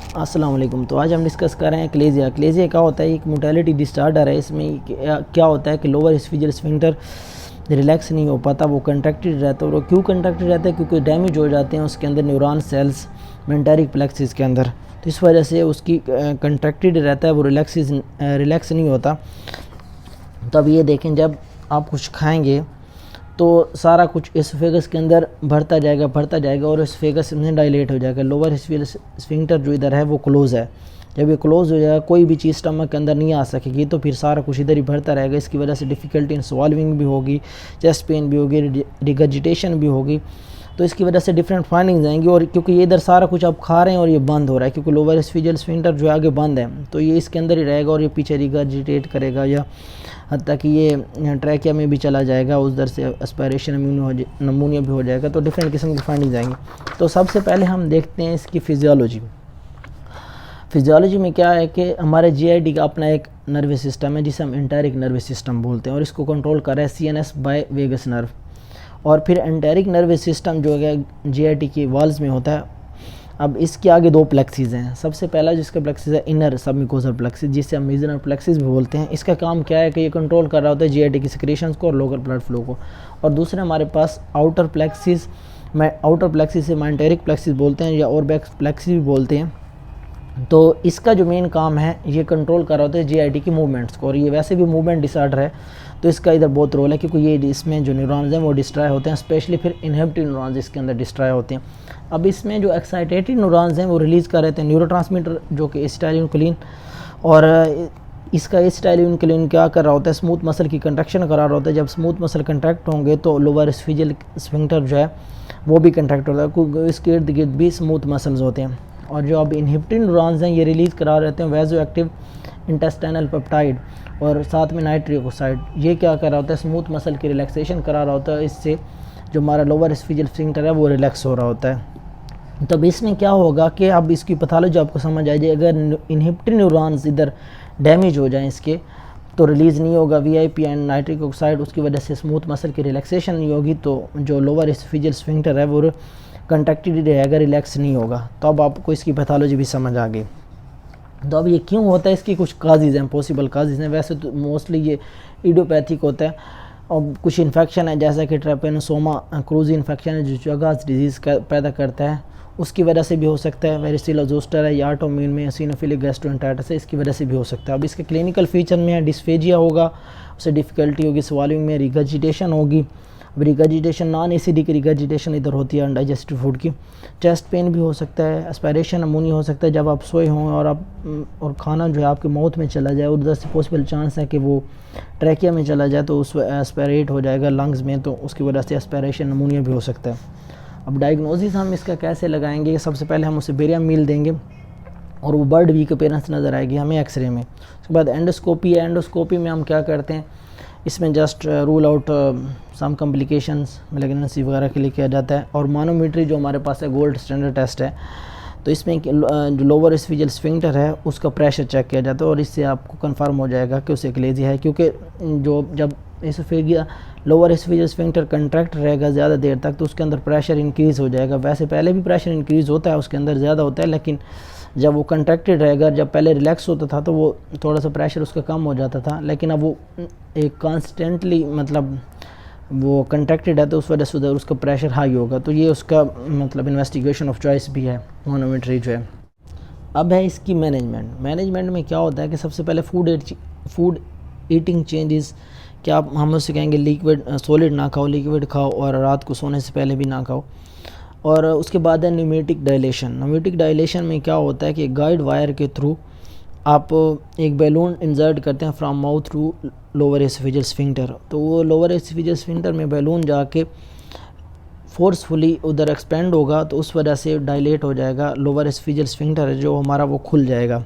अस्सलाम वालेकुम। तो आज हम डिस्कस कर रहे हैं क्लेजिया। क्लेजिया क्या होता है? एक मोटेलिटी डिसऑर्डर है। इसमें क्या होता है कि लोअर एस्फिजियल स्फिंक्टर रिलैक्स नहीं हो पाता, वो कंट्रैक्टेड रहता है। और वो क्यों कंट्रैक्टेड रहता है? क्योंकि डैमेज हो जाते हैं उसके अंदर न्यूरॉन सेल्स मेंटेरिक प्लेक्सिस के अंदर, तो इस वजह से उसकी कंट्रैक्टेड रहता है, वो रिलैक्स नहीं होता। तो अब ये देखें, जब आप कुछ खाएंगे तो सारा कुछ एसोफेगस के अंदर भरता जाएगा और एसोफेगस में डायलेट हो जाएगा। लोअर एस्फिजियल स्फिंक्टर जो इधर है वो क्लोज़ है। जब ये क्लोज़ हो जाएगा, कोई भी चीज़ स्टमक के अंदर नहीं आ सकेगी, तो फिर सारा कुछ इधर ही भरता रहेगा। इसकी वजह से डिफ़िकल्टी इन स्वॉल्विंग भी होगी, चेस्ट पेन भी होगी, रिगर्जिटेशन भी होगी। तो इसकी वजह से डिफरेंट फाइंडिंग्स आएंगी। और क्योंकि ये इधर सारा कुछ आप खा रहे हैं और ये बंद हो रहा है, क्योंकि लोअर एस्फिजियल स्फिंक्टर जो है आगे बंद है, तो ये इसके अंदर ही रहेगा और ये पीछे रिगर्जिटेट करेगा, या हत्ता कि ये ट्रैकिया में भी चला जाएगा, उधर से एस्पायरेशन नमूनिया भी हो जाएगा। तो डिफरेंट किस्म की फाइंडिंग्स आएंगी। तो सबसे पहले हम देखते हैं इसकी फिजियोलॉजी में क्या है कि हमारे जीआईडी का अपना एक नर्वस सिस्टम है जिसे हम एंटेरिक नर्वस सिस्टम बोलते हैं, और इसको कंट्रोल कर रहा है सीएनएस बाय वेगस नर्व। और फिर एंटेरिक नर्वस सिस्टम जो है जीआईटी की वॉल्स में होता है। अब इसके आगे दो प्लेक्सिस हैं। सबसे पहला जिसका प्लेक्सिस है इनर सबम्यूकोसल प्लेक्सिस, जिसे हम मीजनर प्लेक्सिस भी बोलते हैं। इसका काम क्या है कि ये कंट्रोल कर रहा होता है जीआईटी की सिक्रेशंस को और लोकल ब्लड फ्लो को। और दूसरा हमारे पास आउटर प्लेक्सिस से मेंटेरिक प्लेक्सिस बोलते हैं, या ओरबैक्स प्लेक्सिस भी बोलते हैं। तो इसका जो मेन काम है, ये कंट्रोल कर रहा होता है जीआईटी की मूवमेंट्स को। और ये वैसे भी मूवमेंट डिसऑर्डर है, तो इसका इधर बहुत रोल है, क्योंकि ये इसमें जो न्यूरॉन्स हैं वो डिस्ट्रॉय होते हैं, स्पेशली फिर इनहिबिटिव न्यूरॉन्स इसके अंदर डिस्ट्रॉय होते हैं। अब इसमें जो एक्साइटेटेड न्यूरॉन्स हैं वो रिलीज़ कर रहे थे न्यूरोट्रांसमीटर, जो कि एसिटाइलकोलिन। और इसका एसिटाइलकोलिन क्या कर रहा होता है? स्मूथ मसल की कंट्रैक्शन करा रहा होता है। जब स्मूथ मसल कंट्रैक्ट होंगे तो लोअर एस्फिजियल स्फिंक्टर जो है वो भी कंट्रैक्ट होता है, क्योंकि इसके इर्द गिर्द भी स्मूथ मसल्स होते हैं। और जो अब इनहिबिटिव न्यूरॉन्स हैं ये रिलीज़ करा रहते हैं वैजो एक्टिव इंटेस्टाइनल पेप्टाइड और साथ में नाइट्रिक ऑक्साइड। ये क्या कर रहा होता है? स्मूथ मसल की रिलैक्सेशन करा रहा होता है। इससे जो हमारा लोअर एस्फिजियल स्फिंक्टर है वो रिलैक्स हो रहा होता है। तब इसमें क्या होगा कि अब इसकी पैथोलॉजी आपको समझ आ जाए। अगर इनहिबिटिव न्यूरॉन्स इधर डैमेज हो जाएं इसके, तो रिलीज़ नहीं होगा वीआईपी एंड नाइट्रिक ऑक्साइड, उसकी वजह से स्मूथ मसल की रिलैक्सेशन नहीं होगी, तो जो लोअर एस्फिजियल स्फिंक्टर है वो कंट्रैक्टेड रहेगा, रिलैक्स नहीं होगा। तो अब आपको इसकी पैथोलॉजी भी समझ आ गई। तो अब ये क्यों होता है? इसकी कुछ काजेज़ हैं, पॉसिबल काजेज़ हैं। वैसे तो मोस्टली ये इडियोपैथिक होता है। और कुछ इन्फेक्शन है, जैसा कि ट्रैपेनोसोमा क्रूजी इन्फेक्शन है जो चगास डिजीज़ पैदा करता है, उसकी वजह से भी हो सकता है। वेरिसिला जोस्टर है, या ऑटोइम्यून में एसिनोफिलिक गैस्ट्रोएंटेरिटिस है, इसकी वजह से भी हो सकता है। अब इसके क्लिनिकल फीचर में है डिस्फेजिया होगा, उससे डिफ़िकल्टी होगी स्वॉलिंग में, रिगर्जिटेशन होगी। रिगर्जिटेशन नॉन एसिडिक रिगर्जिटेशन इधर होती है अनडाइजेस्टिव फूड की। चेस्ट पेन भी हो सकता है, एस्पायरेशन अमोनिया हो सकता है जब आप सोए हों और खाना जो है आपके माउथ में चला जाए, उधर से पॉसिबल चांस है कि वो ट्रैकिया में चला जाए, तो उस एस्पायरेट हो जाएगा लंग्स में, तो उसकी वजह से एस्पायरेशन अमोनिया भी हो सकता है। अब डायग्नोसिस हम इसका कैसे लगाएंगे? सबसे पहले हम उसे बेरियम मील देंगे और वो बर्ड वीक अपीयरेंस नज़र आएगी हमें एक्सरे में। उसके बाद एंडोस्कोपी है। एंडोस्कोपी में हम क्या करते हैं? इसमें just rule out some complications malignancy वगैरह के लिए किया जाता है। और मानोमीट्री जो हमारे पास है गोल्ड स्टैंडर्ड टेस्ट है, तो इसमें जो लोअर एस्फिजियल स्फिंक्टर है उसका प्रेशर चेक किया जाता है, और इससे आपको कंफर्म हो जाएगा कि उसे क्लेजिया है। क्योंकि जब एसोफेगिया लोअर एस्फिजियल स्फिंक्टर कंट्रैक्ट रहेगा ज़्यादा देर तक, तो उसके अंदर प्रेशर इंक्रीज़ हो जाएगा। वैसे पहले भी प्रेशर इंक्रीज़ होता है, उसके अंदर ज़्यादा होता है, लेकिन जब वो कंट्रैक्टेड रहेगा, जब पहले रिलैक्स होता था तो वो थोड़ा सा प्रेशर उसका कम हो जाता था, लेकिन अब वो एक कॉन्स्टेंटली मतलब वो कंट्रैक्टेड है, तो उस वजह से उधर उसका प्रेशर हाई होगा। तो ये उसका मतलब इन्वेस्टिगेशन ऑफ चॉइस भी है मानोमेट्री जो है। अब है इसकी मैनेजमेंट में क्या होता है कि सबसे पहले फूड ईटिंग चेंजेस, क्या आप हम उससे कहेंगे लिक्विड सॉलिड ना खाओ, लिक्विड खाओ, और रात को सोने से पहले भी ना खाओ। और उसके बाद है न्यूमेटिक डायलेशन में क्या होता है कि गाइड वायर के थ्रू आप एक बैलून इंसर्ट करते हैं from mouth to lower esophageal sphincter. तो वो लोअर एस्फिजियल स्फिंक्टर में बैलून जाके फोर्सफुली उधर एक्सपेंड होगा, तो उस वजह से डायलेट हो जाएगा लोअर एस्फिजियल स्फिंक्टर जो हमारा वो खुल जाएगा।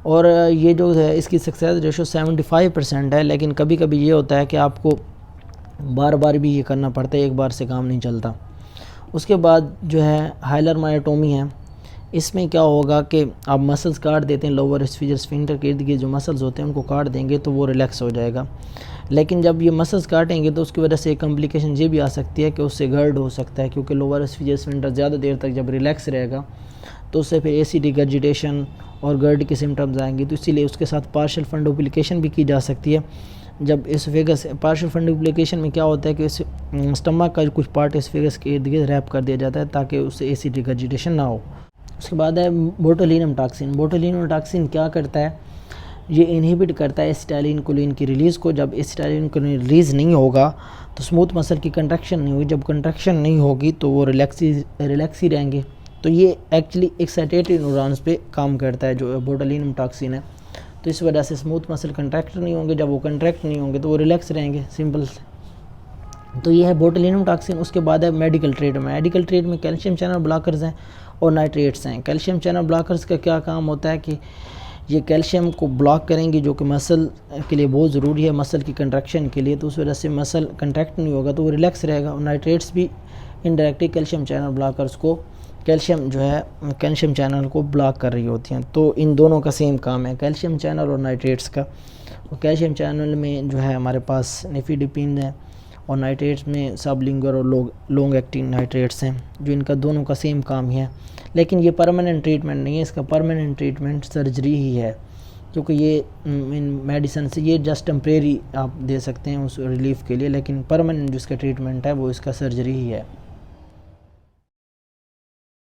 और ये जो है इसकी सक्सेस रेशो 75% है, लेकिन कभी कभी ये होता है कि आपको बार बार भी ये करना पड़ता है, एक बार से काम नहीं चलता। उसके बाद जो है हाइलर मायोटोमी है। इसमें क्या होगा कि आप मसल्स काट देते हैं, लोअर एस्फिजियल स्फिंक्टर के इर्द गिर्द जो मसल्स होते हैं उनको काट देंगे तो वो रिलैक्स हो जाएगा। लेकिन जब ये मसल्स काटेंगे तो उसकी वजह से एक कॉम्प्लिकेशन ये भी आ सकती है कि उससे गर्ड हो सकता है, क्योंकि लोअर एस्फिजियल स्फिंक्टर ज़्यादा देर तक जब रिलैक्स रहेगा तो उससे फिर एसिड रिगर्जिटेशन और गर्ड के सिम्टम्स आएंगे। तो इसीलिए उसके साथ पार्शियल फंडोप्लिकेशन भी की जा सकती है। जब एसोफेगस पार्शियल फंडोप्लिकेशन में क्या होता है कि इस स्टमक का कुछ पार्ट एसोफेगस के इर्द गिर्द रैप कर दिया जाता है ताकि उससे एसिड रिगर्जिटेशन ना हो। उसके बाद है बोटुलिनम टॉक्सिन। बोटुलिनम टॉक्सिन क्या करता है, ये इनहिबिट करता है एसिटाइलिन कोलिन की रिलीज़ को। जब एसिटाइलिन कोलिन रिलीज़ नहीं होगा तो स्मूथ मसल की कंट्रैक्शन नहीं होगी, जब कंट्रैक्शन नहीं होगी तो वो रिलैक्स ही रहेंगे। तो ये एक्चुअली एक्साइटेटरी न्यूरॉन्स पे काम करता है जो बोटुलिनम टॉक्सिन है। तो इस वजह से स्मूथ मसल कंट्रैक्ट नहीं होंगे, जब वो कंट्रैक्ट नहीं होंगे तो वो रिलैक्स रहेंगे, सिंपल से। तो ये है बोटुलिनम टॉक्सिन। उसके बाद है मेडिकल ट्रीट में कैल्शियम चैनल ब्लॉकर्स हैं और नाइट्रेट्स हैं। कैल्शियम चैनल ब्लॉकर्स का क्या काम होता है कि ये कैल्शियम को ब्लॉक करेंगे जो कि मसल के लिए बहुत ज़रूरी है, मसल की कंट्रैक्शन के लिए। तो उस वजह से मसल कंट्रैक्ट नहीं होगा तो वो रिलैक्स रहेगा। और नाइट्रेट्स भी इनडायरेक्टली कैल्शियम चैनल ब्लॉकर्स को कैल्शियम चैनल को ब्लॉक कर रही होती हैं। तो इन दोनों का सेम काम है, कैल्शियम चैनल और नाइट्रेट्स का। और कैल्शियम चैनल में जो है हमारे पास निफिडिपिन है और नाइट्रेट्स में सबलिंगर और लॉन्ग एक्टिंग नाइट्रेट्स हैं, जो इनका दोनों का सेम काम ही है। लेकिन ये परमानेंट ट्रीटमेंट नहीं है, इसका परमानेंट ट्रीटमेंट सर्जरी ही है, क्योंकि ये इन मेडिसिन से ये जस्ट टेम्परेरी आप दे सकते हैं उस रिलीफ के लिए, लेकिन परमानेंट जो इसका ट्रीटमेंट है वो इसका सर्जरी ही है।